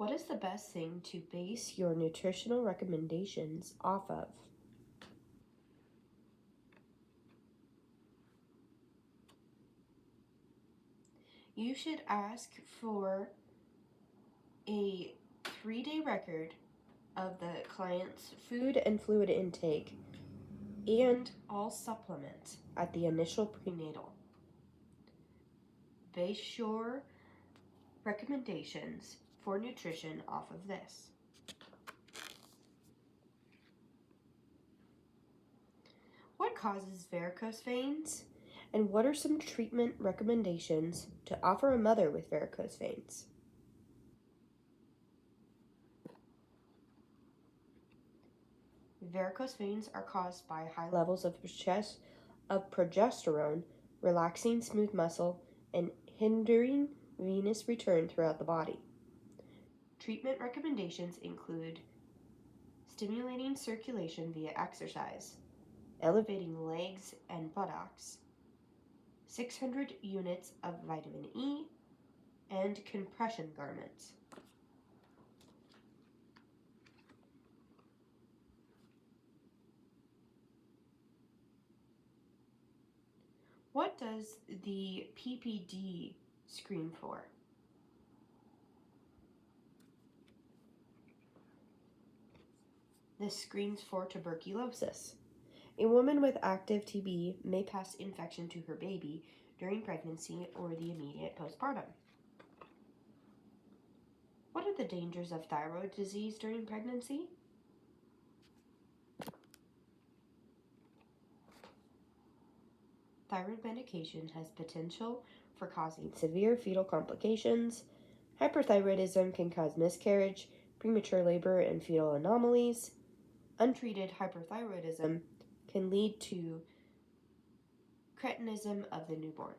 What is the best thing to base your nutritional recommendations off of? You should ask for a 3-day record of the client's food and fluid intake and all supplements at the initial prenatal. Base your recommendations for nutrition off of this. What causes varicose veins? And what are some treatment recommendations to offer a mother with varicose veins? Varicose veins are caused by high levels of progesterone, relaxing smooth muscle, and hindering venous return throughout the body. Treatment recommendations include stimulating circulation via exercise, elevating legs and buttocks, 600 units of vitamin E, and compression garments. What does the PPD screen for? This screens for tuberculosis. A woman with active TB may pass infection to her baby during pregnancy or the immediate postpartum. What are the dangers of thyroid disease during pregnancy? Thyroid medication has potential for causing severe fetal complications. Hyperthyroidism can cause miscarriage, premature labor, and fetal anomalies. Untreated hyperthyroidism can lead to cretinism of the newborn.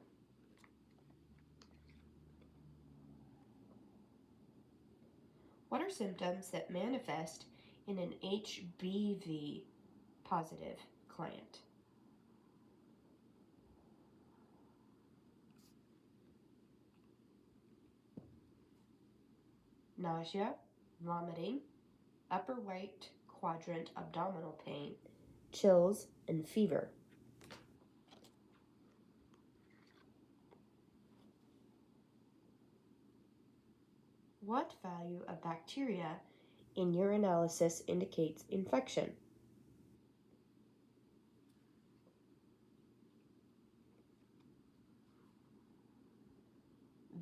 What are symptoms that manifest in an HBV positive client? Nausea, vomiting, upper right quadrant abdominal pain, chills, and fever. What value of bacteria in urinalysis indicates infection?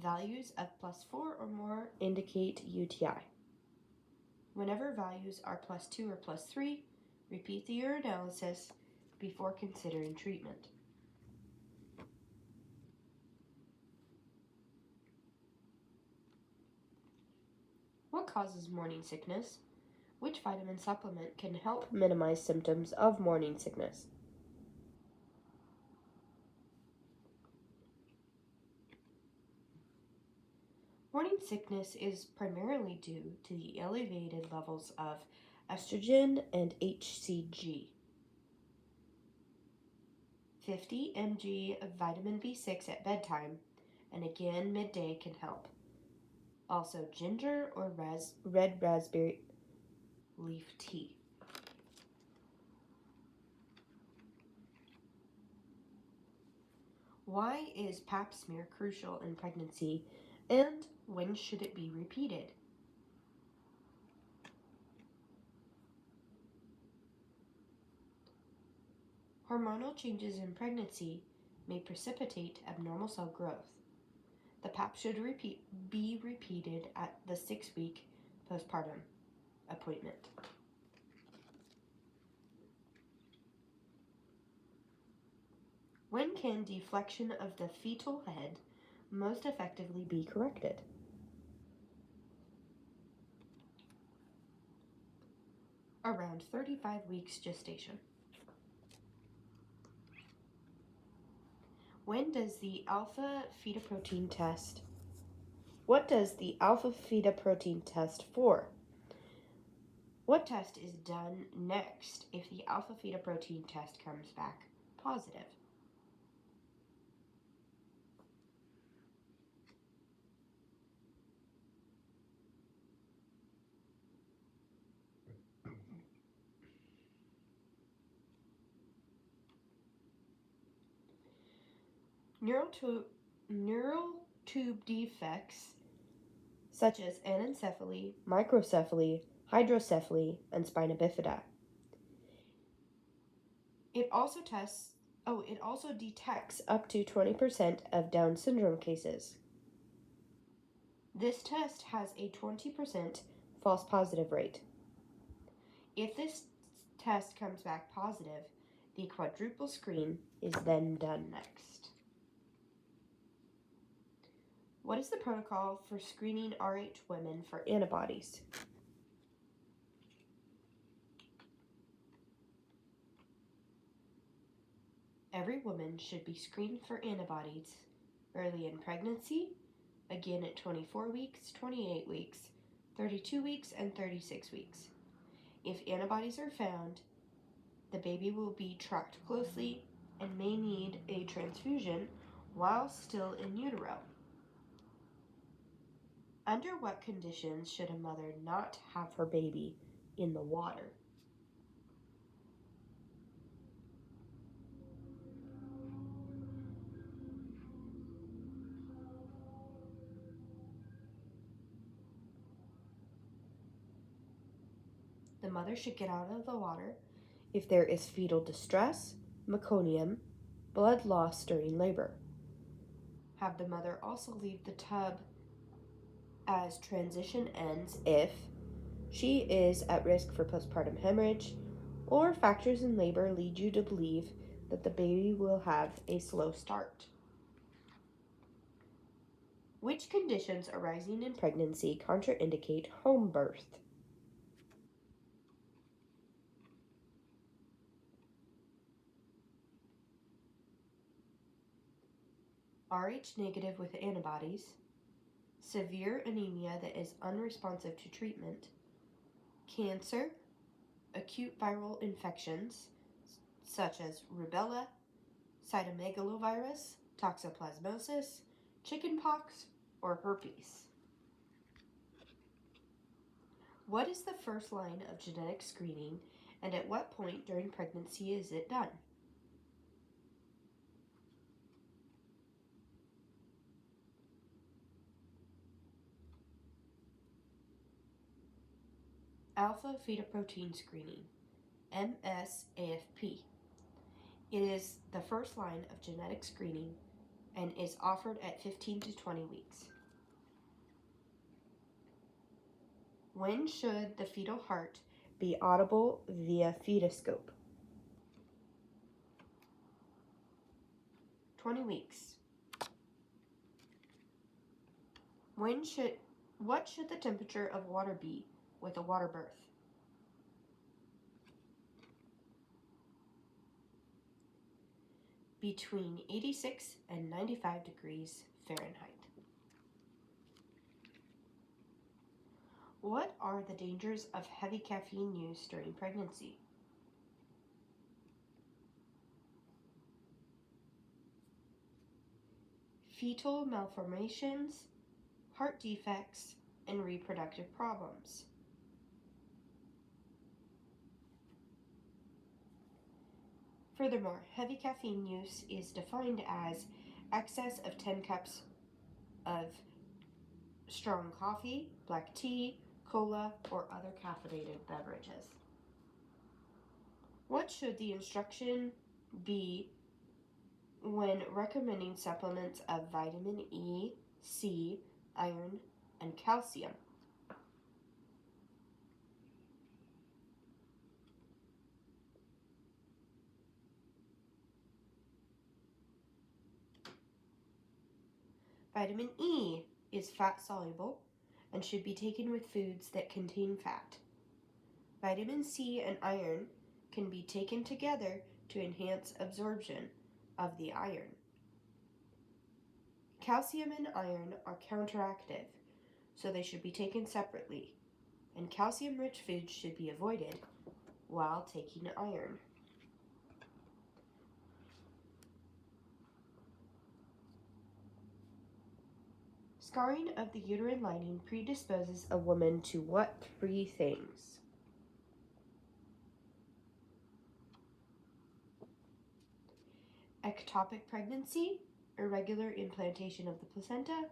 Values of +4 or more indicate UTI. Whenever values are +2 or +3, repeat the urinalysis before considering treatment. What causes morning sickness? Which vitamin supplement can help minimize symptoms of morning sickness? Morning sickness is primarily due to the elevated levels of estrogen and HCG. 50 mg of vitamin B6 at bedtime and again midday can help. Also ginger or red raspberry leaf tea. Why is pap smear crucial in pregnancy, and when should it be repeated? Hormonal changes in pregnancy may precipitate abnormal cell growth. The pap should be repeated at the 6-week postpartum appointment. When can deflection of the fetal head most effectively be corrected? Around 35 weeks gestation. When does the alpha fetoprotein test? What does the alpha fetoprotein test for? What test is done next if the alpha fetoprotein test comes back positive? Neural, tu- neural tube defects such as anencephaly, microcephaly, hydrocephaly, and spina bifida. It also detects up to 20% of Down syndrome cases. This test has a 20% false positive rate. If this test comes back positive, the quadruple screen is then done next. What is the protocol for screening Rh women for antibodies? Every woman should be screened for antibodies early in pregnancy, again at 24 weeks, 28 weeks, 32 weeks, and 36 weeks. If antibodies are found, the baby will be tracked closely and may need a transfusion while still in utero. Under what conditions should a mother not have her baby in the water? The mother should get out of the water if there is fetal distress, meconium, blood loss during labor. Have the mother also leave the tub as transition ends if she is at risk for postpartum hemorrhage or factors in labor lead you to believe that the baby will have a slow start. Which conditions arising in pregnancy contraindicate home birth? Rh negative with antibodies, severe anemia that is unresponsive to treatment, cancer, acute viral infections such as rubella, cytomegalovirus, toxoplasmosis, chickenpox, or herpes. What is the first line of genetic screening, and at what point during pregnancy is it done? Alpha fetoprotein screening, MSAFP. It is the first line of genetic screening and is offered at 15 to 20 weeks. When should the fetal heart be audible via fetoscope? 20 weeks. What should the temperature of water be with a water birth? Between 86 and 95 degrees Fahrenheit. What are the dangers of heavy caffeine use during pregnancy? Fetal malformations, heart defects, and reproductive problems. Furthermore, heavy caffeine use is defined as excess of 10 cups of strong coffee, black tea, cola, or other caffeinated beverages. What should the instruction be when recommending supplements of vitamin E, C, iron, and calcium? Vitamin E is fat soluble and should be taken with foods that contain fat. Vitamin C and iron can be taken together to enhance absorption of the iron. Calcium and iron are counteractive, so they should be taken separately, and calcium-rich foods should be avoided while taking iron. Scarring of the uterine lining predisposes a woman to what three things? Ectopic pregnancy, irregular implantation of the placenta,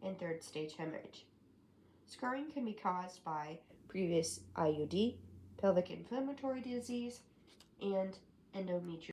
and third stage hemorrhage. Scarring can be caused by previous IUD, pelvic inflammatory disease, and endometriosis.